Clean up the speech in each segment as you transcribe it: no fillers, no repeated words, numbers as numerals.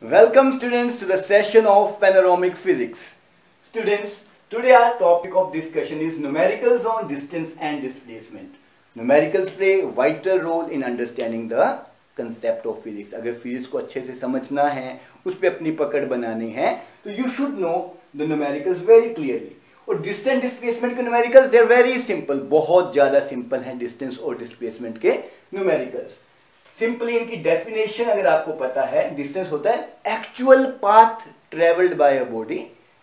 Welcome students to the session of panoramic physics. Students, today our topic of discussion is numericals on distance and displacement. Numericals play a vital role in understanding the concept of physics. अगर physics को अच्छे से समझना है, उस पे अपनी पकड़ बनानी है, तो you should know the numericals very clearly. और डिस्टेंस डिस्प्लेसमेंट के numericals they are very simple, बहुत ज्यादा सिंपल हैं डिस्टेंस और डिस्प्लेसमेंट के न्यूमेरिकल्स. सिंपली इनकी डेफिनेशन अगर आपको पता है, डिस्टेंस होता है actual path travelled by a body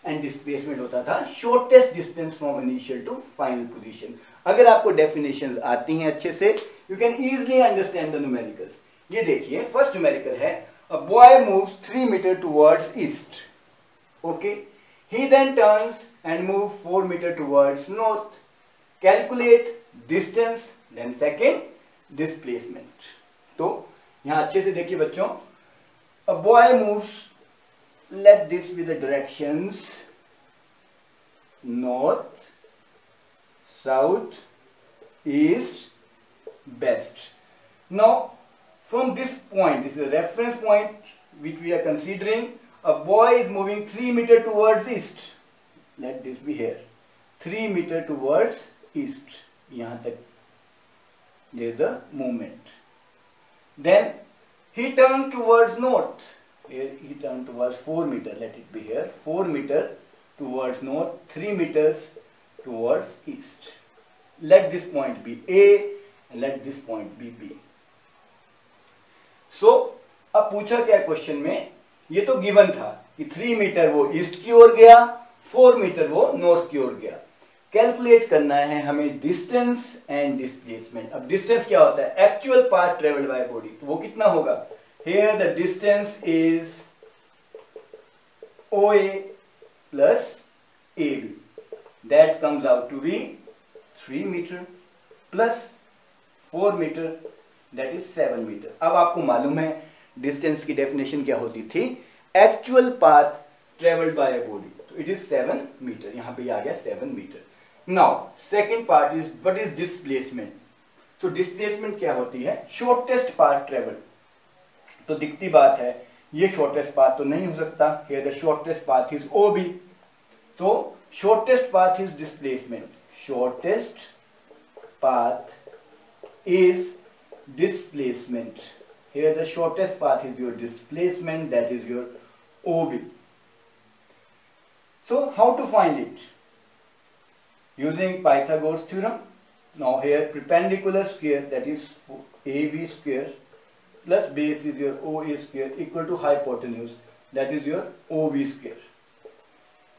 and displacement होता था shortest distance from initial to final position. अगर आपको डेफिनेशंस आती हैं अच्छे से, you can easily understand the numericals. ये देखिए, फर्स्ट न्यूमेरिकल है a boy moves 3 metre towards east. Okay, he then turns and moves 4 meter towards north. Calculate distance, then second displacement. तो यहां अच्छे से देखिए बच्चों, a boy moves, let this be the directions north, south, east, west. Now from this point, this is a reference point which we are considering. A boy is moving 3 meter towards east. Let this be here. 3 meter towards east. यहाँ तक there is a movement. Then he turned towards north. Here he turned towards 4 meter. Let it be here. 4 meter towards north. 3 meters towards east. Let this point be A and let this point be B. So अब पूछा क्या question में, ये तो given था कि 3 metre वो east की ओर गया, 4 मीटर वो नॉर्थ की ओर गया. कैलकुलेट करना है हमें डिस्टेंस एंड डिस्प्लेसमेंट. अब डिस्टेंस क्या होता है? Actual path travelled by body. तो वो कितना होगा? Here the distance is OA plus AB. That comes out to be 3 metre plus 4 metre, that is 7 metre. अब आपको मालूम है डिस्टेंस की डेफिनेशन क्या होती थी? Actual path travelled by a body. तो इट इज 7 मीटर. यहां पे आ गया 7 metre. Now second part is what is displacement. तो डिस्प्लेसमेंट क्या होती है? Shortest path travelled. तो दिखती बात है, ये शॉर्टेस्ट पाथ तो नहीं हो सकता. Here the shortest path is OB. तो shortest path is displacement. Shortest path is displacement. Here the shortest path is your displacement, that is your OB. So how to find it? Using Pythagoras theorem. Now here perpendicular square, that is AB square, plus base is your OA square, equal to hypotenuse, that is your OB square.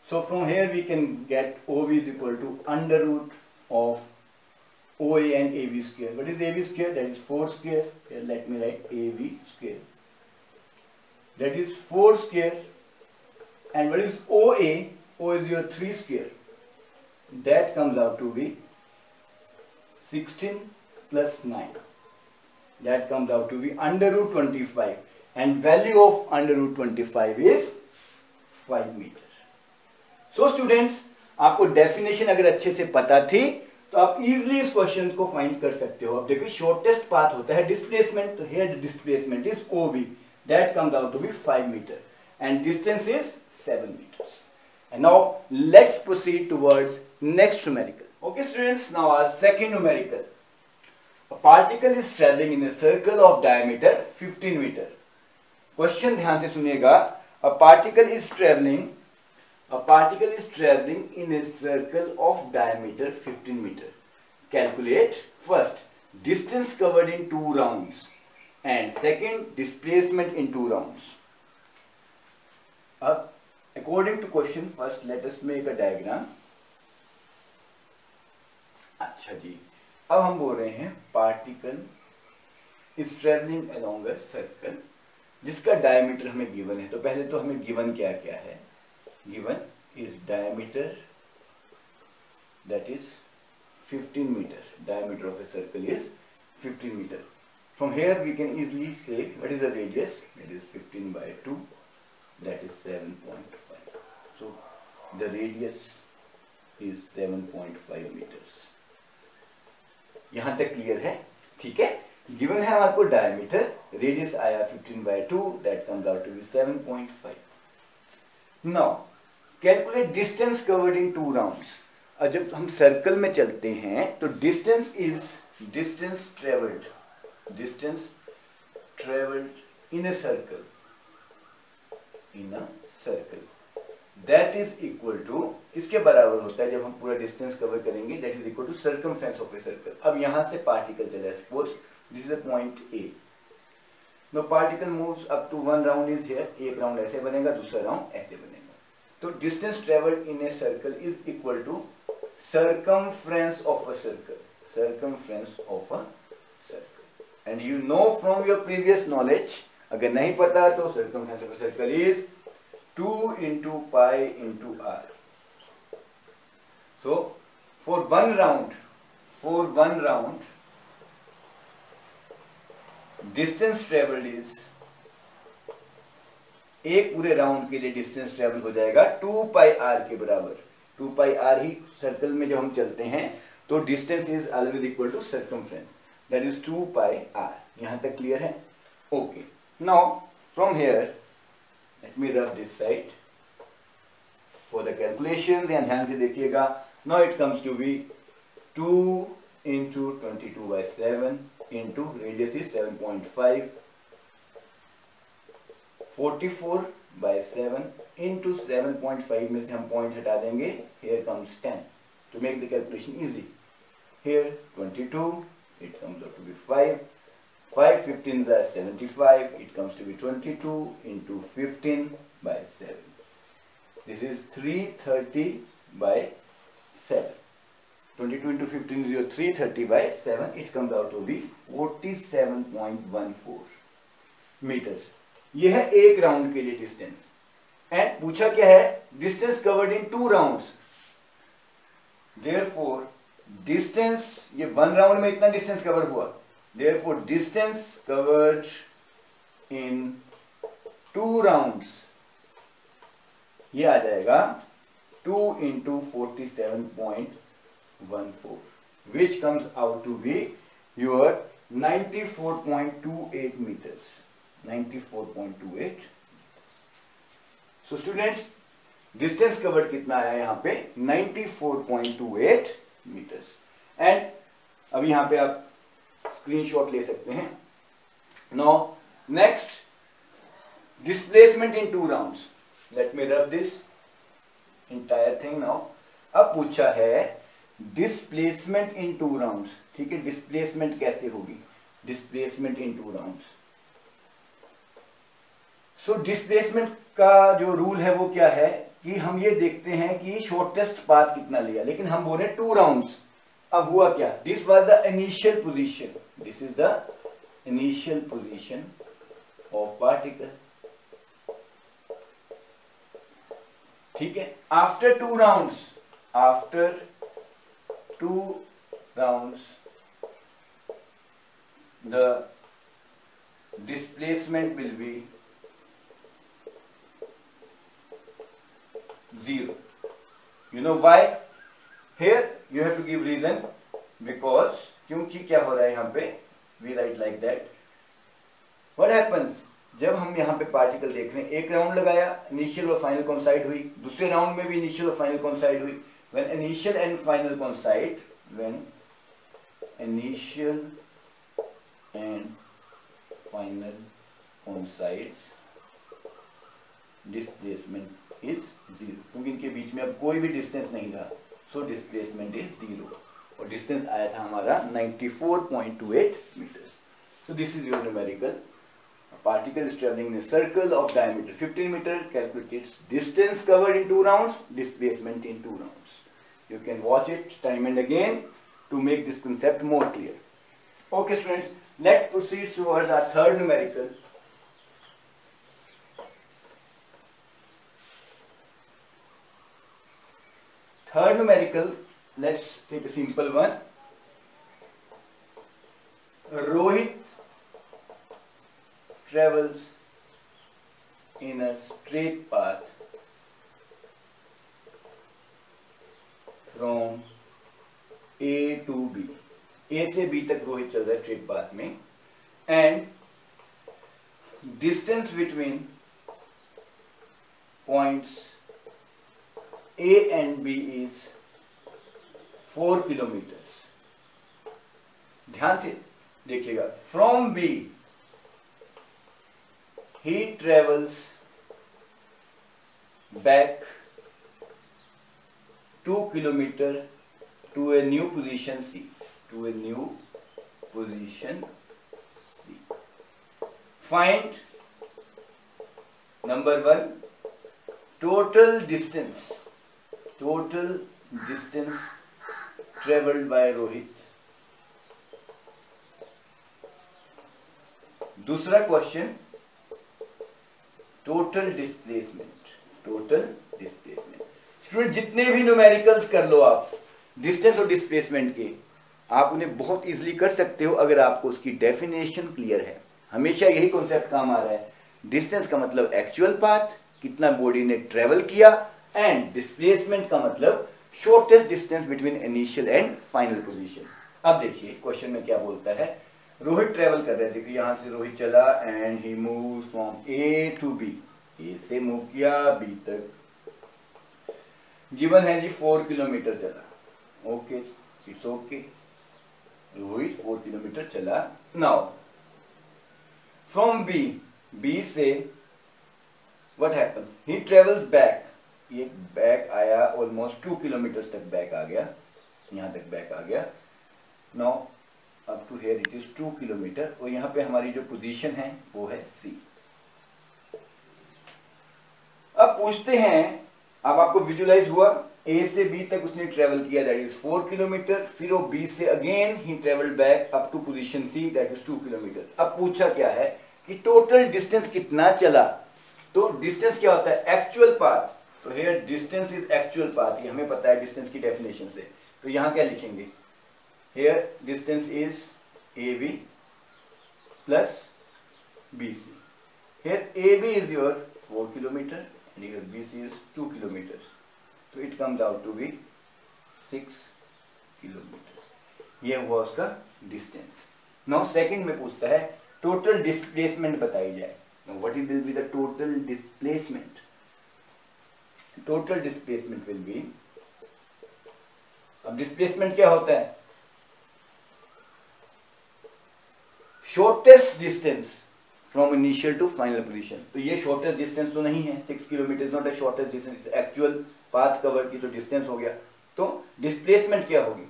So from here we can get OB is equal to under root of OA and AB square. What is AB square? That is 4 square. Here let me write AB square. That is 4 square. And what is OA? O is your 3 square. That comes out to be 16 plus 9. That comes out to be under root 25. And value of under root 25 is 5 meter. So students, आपको definition अगर अच्छे से पता थी, तो आप easily इस question को फाइंड कर सकते हो. अब देखिए, शॉर्टेस्ट पाथ होता है डिस्प्लेसमेंट. तो here displacement is OB. That comes out to be 5 metre and distance is 7 meters. And now let's proceed towards next numerical. Okay students, now our second numerical. A particle is travelling in a circle of diameter 15 metre. Question ध्यान से सुनिएगा. A particle is travelling in a circle of diameter 15 meter. Calculate first distance covered in 2 rounds and second displacement in 2 rounds. According to question, first let us make a diagram. अच्छा जी, अब हम बोल रहे हैं particle is travelling along a circle जिसका diameter हमें given है. तो पहले तो हमें गिवन क्या क्या है? Given is diameter, that is 15 meter. Diameter of a circle is 15 meter. From here we can easily say what is the radius. It is 15 by 2, that is 7.5. So the radius is 7.5 meters. यहाँ तक clear है? ठीक है. Given है हमारे को diameter, radius आया 15/2, that comes out to be 7.5. Now calculate distance covered in 2 rounds. और जब हम सर्कल में चलते हैं तो distance is distance travelled in a circle that is equal to, किसके बराबर होता है जब हम पूरा डिस्टेंस कवर करेंगे, that is equal to circumference of a circle. अब यहां से पार्टिकल चला है, suppose this is a point A. Now particle moves up to 1 round is here. एक राउंड ऐसे बनेगा, दूसरा राउंड ऐसे बनेगा. तो distance travelled in a circle is equal to circumference of a circle. And you know from your previous knowledge, अगर नहीं पता तो circumference of a circle is 2 into pi into r. So for one round distance traveled is, एक पूरे round के लिए distance travel हो जाएगा 2 pi r के बराबर. 2 pi r ही सर्कल में जब हम चलते हैं तो distance is always equal to circumference, that is 2 pi r. यहां तक क्लियर है? Okay. Now from here let me rub this side for the calculations. ध्यान से देखिएगा. Now it comes to be 2 into 22/7 into radius is 7.5, 44/7 into 7.5 में से हम point हटा देंगे. Here comes 10 to make the calculation easy. Here 22, it comes out to be 5. 5 15s are 75. It comes to be 22 into 15/7. This is 330/7. 22 into 15 is your 330/7. It comes out to be 47.14 meters. ये है एक round के लिए distance. And पूछा क्या है? Distance covered in 2 rounds. Therefore distance, ये 1 round में इतना डिस्टेंस कवर हुआ. Therefore distance covered in 2 rounds ये आ जाएगा 2 into 47.14, which comes out to be your 94.28 meters. 94.28. So students, distance covered कितना आया यहाँ पे? 94.28 meters. एंड अब यहाँ पे आप स्क्रीनशॉट ले सकते हैं. Now next, displacement in 2 rounds. Late me rub this entire thing now. अब पूछा है डिस्प्लेसमेंट इन 2 राउंड्स. ठीक है, डिस्प्लेसमेंट कैसे होगी? Displacement in 2 rounds. So displacement का जो रूल है वो क्या है कि हम ये देखते हैं कि शॉर्टेस्ट पाथ कितना लिया, लेकिन हम बोले 2 राउंड्स. अब हुआ क्या? This was the initial position. This is the initial position of particle. ठीक है. After 2 rounds the displacement will be 0. You know why? Here you have to give reason. Because क्योंकि क्या हो रहा है यहाँ पे? We write like that. What happens? जब हम यहाँ पे पार्टिकल देख रहे हैं, एक राउंड लगाया, इनिशियल और फाइनल कोइंसाइड हुई. दूसरे राउंड में भी इनिशियल और फाइनल कोइंसाइड हुई. When initial and final coincide, when initial and final coincides, displacement is 0. क्योंकि इनके बीच में अब कोई भी डिस्टेंस नहीं था, so displacement is 0. और डिस्टेंस आया था हमारा 94.28 meters. So this is your numerical. A particle is traveling in a circle of diameter 15 meter. Calculate its distance covered in 2 rounds, displacement in 2 rounds. You can watch it time and again to make this concept more clear. Okay students, let's proceed towards our third numerical. Third numerical, let's take a simple one. Rohit travels in a straight path from A to B. A से B तक रोहित चल रहा है straight path में. and distance between points A and B is 4 kilometers. ध्यान से देखिएगा, from B he travels back 2 kilometers to a new position C. To a new position C. Find number 1 total distance traveled by Rohit. दूसरा question total displacement. Student जितने भी numericals कर लो आप distance और displacement के, आप उन्हें बहुत इजीली कर सकते हो अगर आपको उसकी डेफिनेशन क्लियर है. हमेशा यही कॉन्सेप्ट काम आ रहा है. डिस्टेंस का मतलब एक्चुअल पाथ, कितना बॉडी ने ट्रेवल किया, एंड डिस्प्लेसमेंट का मतलब shortest distance between initial and final position. अब देखिए क्वेश्चन में क्या बोलता है. रोहित ट्रेवल कर रहे थे, देखिए यहां से रोहित चला and he moves from A to B. A से मूव किया बी तक. गिवन है जी 4 किलोमीटर चला. Okay, it's okay. Rohit 4 kilometre चला. नाउ फ्रॉम बी से what happen, he travels back. ये बैक आया, ऑलमोस्ट 2 किलोमीटर तक बैक आ गया, यहां तक बैक आ गया. Now up to here it is 2 kilometre, और यहां पे हमारी जो पोजीशन है वो है सी. अब पूछते हैं, अब आपको विजुलाइज हुआ, ए से बी तक उसने ट्रेवल किया, दैट इज 4 किलोमीटर. फिर वो बी से अगेन ही travelled back up to position C, that is 2 kilometre. अब पूछा क्या है कि टोटल डिस्टेंस कितना चला. तो डिस्टेंस क्या होता है, एक्चुअल पाथ. तो here distance is actual path, ये हमें पता है डिस्टेंस की डेफिनेशन से. तो यहां क्या लिखेंगे, here distance is AB plus BC. Here AB is your 4 kilometer and here BC is 2 kilometers. So it comes out to be 6 kilometers. ये हुआ उसका distance. Now second में पूछता है total displacement बताई जाए. Now what will be the total displacement? Total displacement will be, अब displacement क्या होता है, shortest distance from initial to final position. तो ये शॉर्टेस्ट डिस्टेंस तो नहीं है, 6 kilometre not a shortest distance, actual path cover की तो डिस्टेंस हो गया. तो डिस्प्लेसमेंट क्या होगी,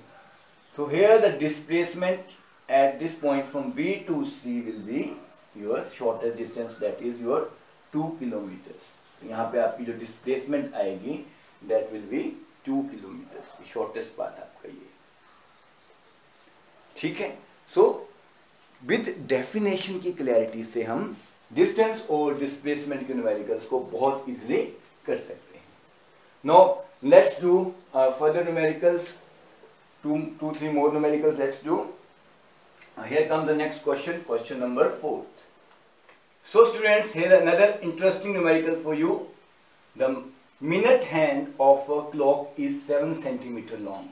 तो here the displacement at this point from B to C will be your shortest distance, that is your 2 kilometres. तो यहाँ पे आपकी जो डिस्प्लेसमेंट आएगी that will be 2 kilometres, shortest path आपका ये. ठीक है. सो विद डेफिनेशन की क्लैरिटी से हम डिस्टेंस और डिस्प्लेसमेंट के न्यूमेरिकल्स को बहुत इजीली कर सकते हैं. Now let's do further numericals, 2-3 more numericals. Let's do. Here comes the next question, question number 4. So students, here another interesting numerical for you. The minute hand of a clock is 7 centimeter long.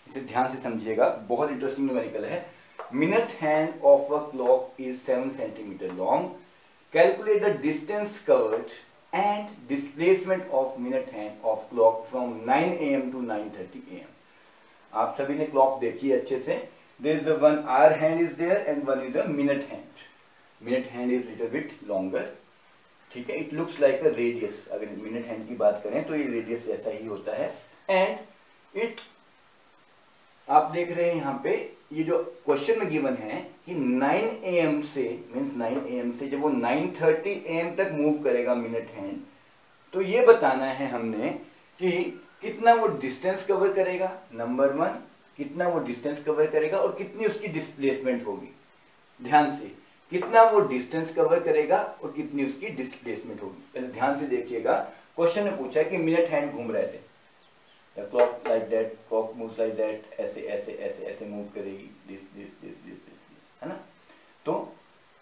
इसे ध्यान से समझिएगा, बहुत interesting numerical है. Minute hand of a clock is 7 centimeter long. Calculate the distance covered and displacement of minute hand of clock from 9 AM to 9:30 AM. आप सभी ने clock देखी है अच्छे से. There is a one hour hand is there and one is a minute hand. Minute hand is little bit longer. ठीक है, it looks like a radius. अगर minute hand की बात करें तो ये radius जैसा ही होता है. And it, आप देख रहे हैं यहाँ पे ये जो क्वेश्चन में गिवन है कि 9 AM से मीन्स 9 AM से जब वो 9:30 AM तक मूव करेगा मिनट हैंड, तो ये बताना है हमने कि कितना वो डिस्टेंस कवर करेगा, नंबर 1 कितना वो डिस्टेंस कवर करेगा और कितनी उसकी डिस्प्लेसमेंट होगी. ध्यान से, कितना वो डिस्टेंस कवर करेगा और कितनी उसकी डिस्प्लेसमेंट होगी. पहले ध्यान से देखिएगा, क्वेश्चन ने पूछा है कि मिनट हैंड घूम रहा है ऐसे, clock like that, clock moves like that, ऐसे ऐसे ऐसे ऐसे मूव करेगी, this this this this this, है ना. तो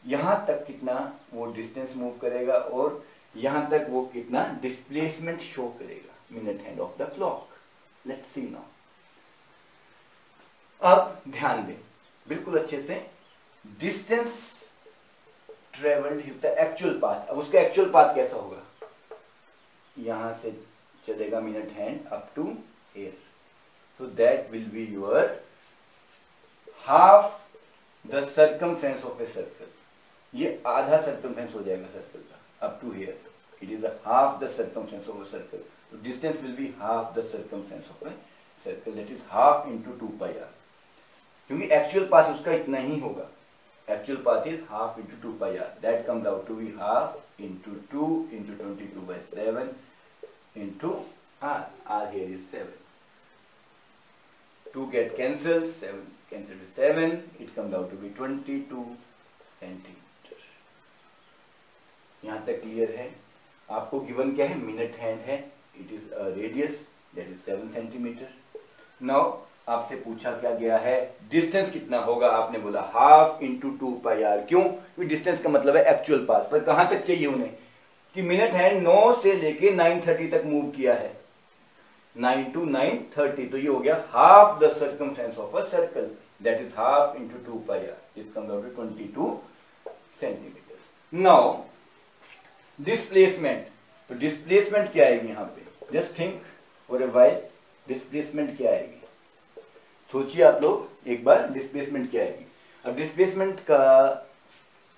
यहां तक कितना वो डिस्टेंस मूव करेगा और यहां तक वो कितना डिस्प्लेसमेंट शो करेगा minute hand of the clock. Let's see now. अब ध्यान दें बिल्कुल अच्छे से. Distance travelled with the actual path. अब उसका एक्चुअल पाथ कैसा होगा, यहां से चलेगा minute hand up to here, so that will be your half the circumference of a circle. ये आधा सर्कमफ्रेंस हो जाएगा सर्कल का up to here, it is half the circumference of a circle, so distance will be half the circumference of a circle, that is half into 2 pi r, क्योंकि actual path उसका इतना ही होगा, actual path is half into 2 pi r, that comes out to be half into 2 into 22/7 into r, r here is 7, 2 get cancelled, 7 cancelled with 7, it comes out to be 22 centimeter। यहां तक clear है? आपको given क्या है, minute hand है, it is a radius that is 7 centimetre. Now आपसे पूछा क्या गया है, डिस्टेंस कितना होगा, आपने बोला हाफ इंटू 2 पाई आर। क्यों? क्योंकि डिस्टेंस का मतलब है एक्चुअल पाथ, पर कहां तक चाहिए उन्हें, कि मिनट हैंड 9 से लेके 9:30 तक मूव किया है, 9 to 9:30, तो ये हो गया half the circumference of a circle, that is half into 2 pi r, it comes out to 22 centimetre. Now displacement, तो डिस्प्लेसमेंट क्या आएगी यहाँ पे, just think for a while, displacement क्या आएगी, सोचिए आप लोग एक बार, डिस्प्लेसमेंट क्या आएगी। अब डिस्प्लेसमेंट का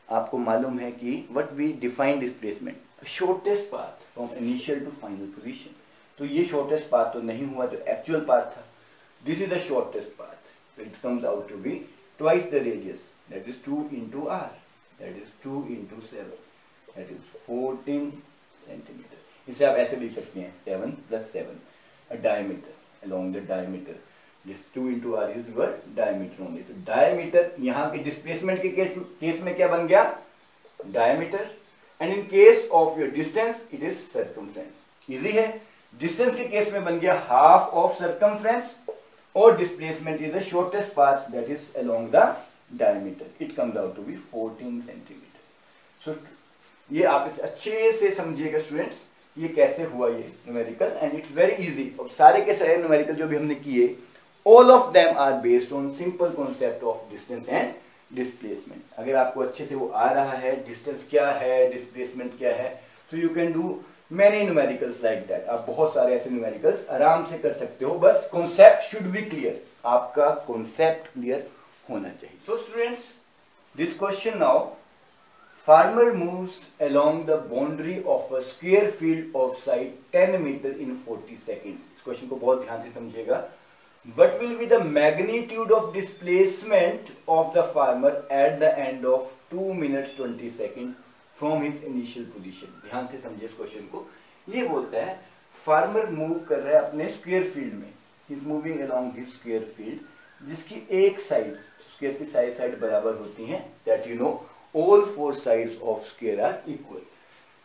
आपको मालूम है कि what we define displacement, shortest path from initial to final position. तो ये शॉर्टेस्ट पाथ तो नहीं हुआ, जो एक्चुअल पाथ था, this is the shortest path, it comes out to be twice the radius, that is 2 into r, that is 2 into 7, that is 14 centimetre. इसे आप ऐसे लिख सकते हैं 7 + 7, a diameter, along the diameter, this 2 into r is your diameter only। तो diameter यहाँ के displacement के केस में क्या बन गया, diameter, and in case of your distance it is circumference। Easy है, डिस्टेंस के केस में बन गया हाफ ऑफ सर्कमफ्रेंस, और displacement is the shortest path that is along the diameter, it comes out to be 14 centimetre. सो ये आप इसे अच्छे से समझिएगा स्टूडेंट्स, ये कैसे हुआ ये numerical, and it's very easy. और सारे के सारे न्यूमेरिकल जो भी हमने किए, all of them are based on simple concept of distance and displacement. अगर आपको अच्छे से वो आ रहा है, डिस्टेंस क्या है, डिस्प्लेसमेंट क्या है, तो you can do many numericals like that. आप बहुत सारे ऐसे न्यूमेरिकल्स आराम से कर सकते हो, बस कॉन्सेप्ट शुड बी क्लियर, आपका कॉन्सेप्ट क्लियर होना चाहिए। So students, this question now, farmer moves along the boundary of a square field of side 10 meter in 40 seconds। इस क्वेश्चन को बहुत ध्यान से समझिएगा। What will be the magnitude of displacement of the farmer at the end of 2 minutes 20 seconds from his initial position? ध्यान से समझिए इस क्वेश्चन को। ये बोलता है फार्मर मूव कर रहा है अपने स्क्वायर फील्ड में, he is moving along his square field, जिसकी एक साइड, स्क्वायर की साइड बराबर होती हैं, that you know all 4 sides of square are equal,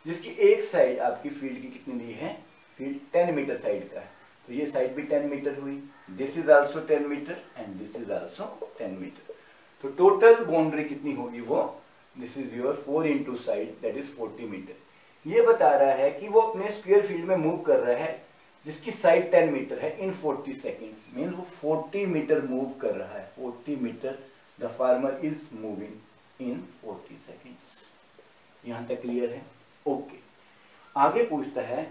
जिसकी एक साइड आपकी फील्ड की कितनी दी है, फील्ड 10 मीटर साइड का है, तो ये साइड भी 10 मीटर हुई, this is also 10 metre and this is also 10 metre. तो टोटल बाउंड्री कितनी होगी वो, this is your 4 into side, that is 40 metre. ये बता रहा है कि वो अपने स्क्वायर फील्ड में मूव कर रहा है जिसकी साइड 10 मीटर है इन 40 सेकेंड्स, मीन्स वो 40 मीटर मूव कर रहा है, 40 metre the farmer is moving in 40 seconds। यहां तक क्लियर है? ओके। आगे पूछता है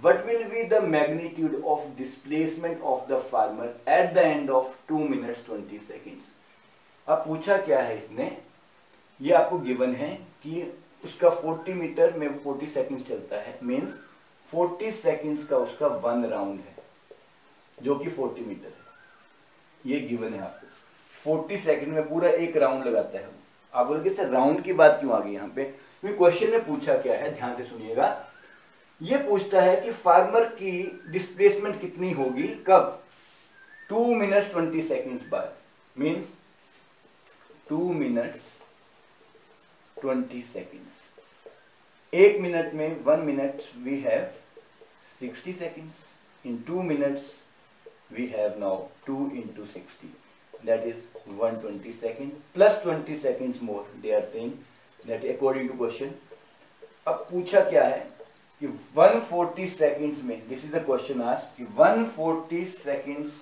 what will be the magnitude of displacement of the farmer at the end of 2 minutes 20 seconds। अब पूछा क्या है इसने, ये आपको गिवन है कि उसका 40 मीटर में 40 सेकंड्स चलता है, मींस 40 सेकंड्स का उसका 1 राउंड है जो कि 40 मीटर है, ये गिवन है आपको। 40 सेकंड में पूरा एक राउंड लगाता है। आप बोलोगे सर राउंड की बात क्यों आ गई यहाँ पे, क्योंकि क्वेश्चन में पूछा क्या है, ध्यान से सुनिएगा। ये पूछता है कि फार्मर की डिस्प्लेसमेंट कितनी होगी, कब, 2 minutes 20 seconds बाद, मींस 2 minutes 20 seconds। 1 मिनट में 1 minute we have 60 seconds, in 2 minutes we have now 2 into 60, that is 120 seconds plus 20 seconds more, they are saying that according to question। अब पूछा क्या है कि 140 seconds में, this is the question asked, कि 140 seconds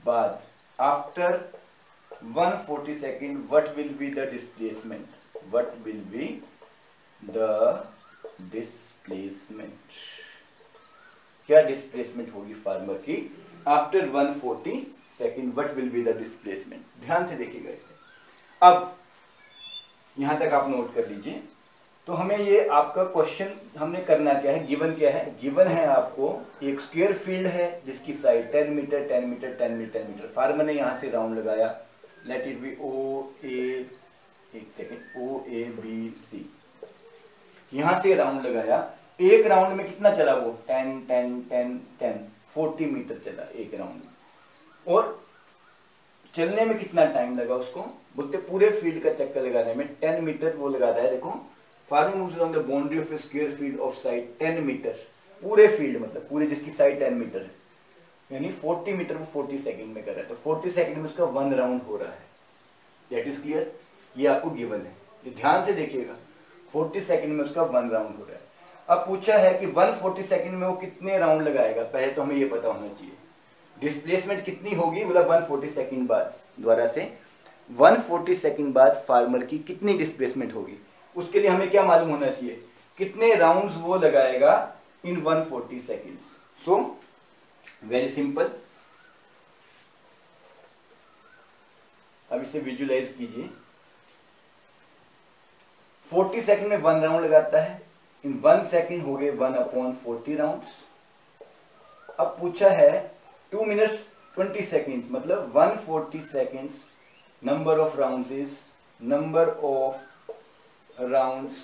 बाद, after 140 seconds what will be the displacement, what will be the displacement, क्या displacement होगी फार्मर की after 140 second, what will be the displacement. ध्यान से देखिएगा इसे। अब यहां तक आप नोट कर लीजिए। तो हमें ये आपका क्वेश्चन हमने करना क्या है, गिवन क्या है, गिवन है आपको एक स्क्वायर फील्ड है जिसकी side 10 metre 10 metre 10 metre 10 metre. Farmer ने यहां से राउंड लगाया, let it be O A, एक second, O A B C, यहां से राउंड लगाया। एक राउंड में कितना चला वो 10 10 10 10 40 मीटर चला एक राउंड में। और चलने में कितना टाइम लगा उसको, बोलते पूरे फील्ड का चक्कर लगाने में 10 मीटर वो लगाता है। देखो, farmer moves around the boundary of a square field of side 10 metre, पूरे फील्ड मतलब पूरे जिसकी साइड 10 मीटर है, यानी 40 मीटर वो 40 सेकंड में कर रहा है। तो 40 सेकंड में उसका 1 राउंड हो रहा है। दैट इज क्लियर, ये आपको गिवन है, ये ध्यान से देखिएगा। 40 सेकंड में उसका 1 राउंड हो रहा है। अब पूछा है कि 140 सेकंड में वो कितने राउंड लगाएगा, पहले तो हमें ये पता होना चाहिए डिस्प्लेसमेंट कितनी होगी, बोला 140 सेकंड बाद, द्वारा से 140 सेकंड बाद फार्मर की कितनी डिस्प्लेसमेंट होगी। उसके लिए हमें क्या मालूम होना चाहिए, कितने राउंड्स वो लगाएगा इन 140 सेकंड्स। सो वेरी सिंपल, अब इसे विजुलाइज कीजिए। 40 सेकंड में 1 राउंड लगाता है, इन 1 सेकंड हो गए 1/40 राउंड्स। अब पूछा है 2 मिनट्स 20 सेकंड्स, मतलब 140 seconds, number of rounds is number of rounds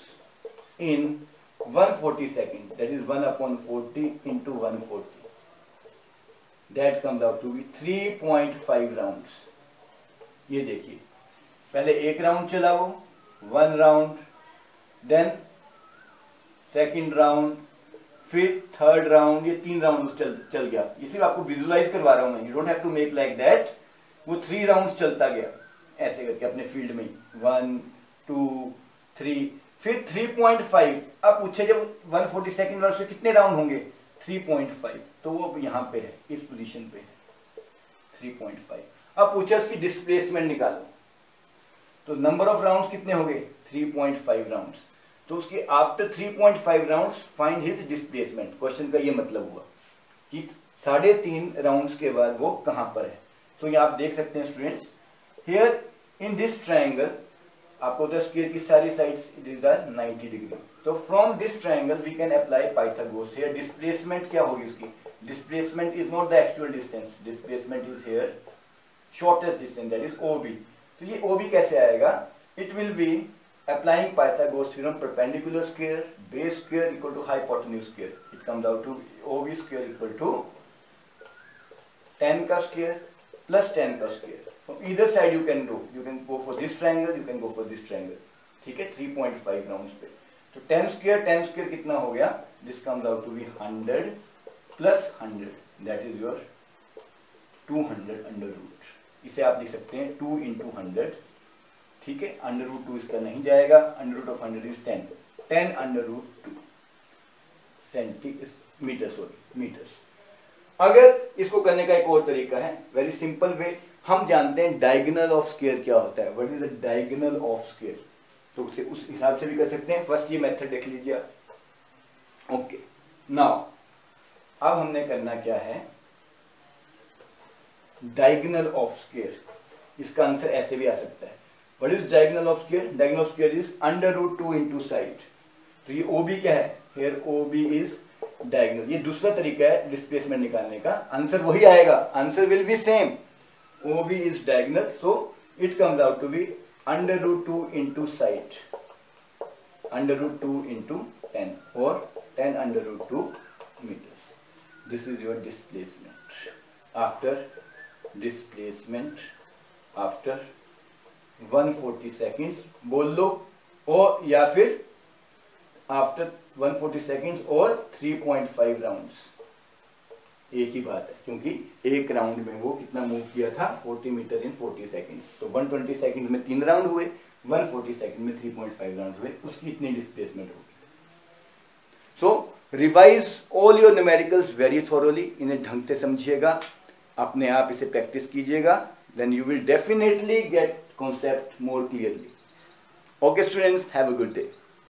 in 140 seconds, that is 1/40 into 140, that comes out to be 3.5 rounds। ये देखिए, पहले एक राउंड चला वो, 1 राउंड, देन सेकंड राउंड, फिर थर्ड राउंड, ये 3 राउंड चल गया। ये सिर्फ आपको विजुलाइज करवा रहा हूं मैं, you don't have to make like that. वो 3 राउंड चलता गया ऐसे करके अपने फील्ड में, 1 2 3, फिर 3.5। अब पूछे जब 140 सेकंड में उसके कितने राउंड होंगे, 3.5, तो वो यहाँ पे है, इस पोजीशन पे है 3.5। अब पूछा इसकी डिस्प्लेसमेंट निकालो, तो नंबर ऑफ राउंड्स कितने हो गए 3.5 राउंड्स, तो उसके after 3.5 rounds find his displacement. Question का ये मतलब हुआ कि 3.5 राउंड्स के बाद वो कहां पर है। तो ये आप देख सकते हैं students, here in this triangle आपको तो स्क्वायर की सारी साइड्स इट आर 90 डिग्री। तो from this triangle we can apply Pythagoras. Here displacement क्या होगी उसकी, displacement is not the actual distance, displacement is here shortest distance, that is OB. तो ये ओबी कैसे आएगा, it will be applying Pythagoras theorem, perpendicular square base square equal to hypotenuse square, it comes out to OB square equal to 10 का square plus 10 का square. From either side you can go for this triangle, you can go for this triangle, ठीक है, 3.5 rounds पे। तो 10 square कितना हो गया, this comes out to be 100 plus 100, that is your 200 under root. इसे आप लिख सकते हैं 2 into 100, ठीक है, अंडर रूट 2 इसका नहीं जाएगा, under root of 100 is 10 under root 2 metres. अगर इसको करने का एक और तरीका है, वेरी सिंपल वे, हम जानते हैं डायगोनल ऑफ स्क्वायर क्या होता है, what is the diagonal of square, तो उस हिसाब से भी कर सकते हैं। फर्स्ट ये मेथड देख लीजिए आप। ओके, नाउ अब हमने करना क्या है, डायगोनल ऑफ स्क्वायर। इसका आंसर ऐसे भी आ सकता है, what is diagonal of square, diagonal of square is under root 2 into side. तो ये ओबी क्या है, हियर ओबी इज डायगोनल। ये दूसरा तरीका है डिस्प्लेसमेंट निकालने का, आंसर वही आएगा, answer will be same, OB is diagonal, so it comes out to be under root 2 into side, under root 2 into 10 or 10 under root 2 meters. This is your displacement after 140 seconds बोल लो, और या फिर after 140 seconds और 3.5 rounds, एक ही बात है, क्योंकि एक राउंड में वो कितना मूव किया था 40 मीटर इन 40 सेकंड्स। तो 120 सेकंड्स में 3 राउंड हुए, 140 सेकंड में 3.5 राउंड हुए, उसकी इतनी डिस्प्लेसमेंट होगी। So revise all your numericals very thoroughly, इन्हें ढंग से समझिएगा, अपने आप इसे प्रैक्टिस कीजिएगा, then you will definitely get concept more clearly. Okay students, have a good day.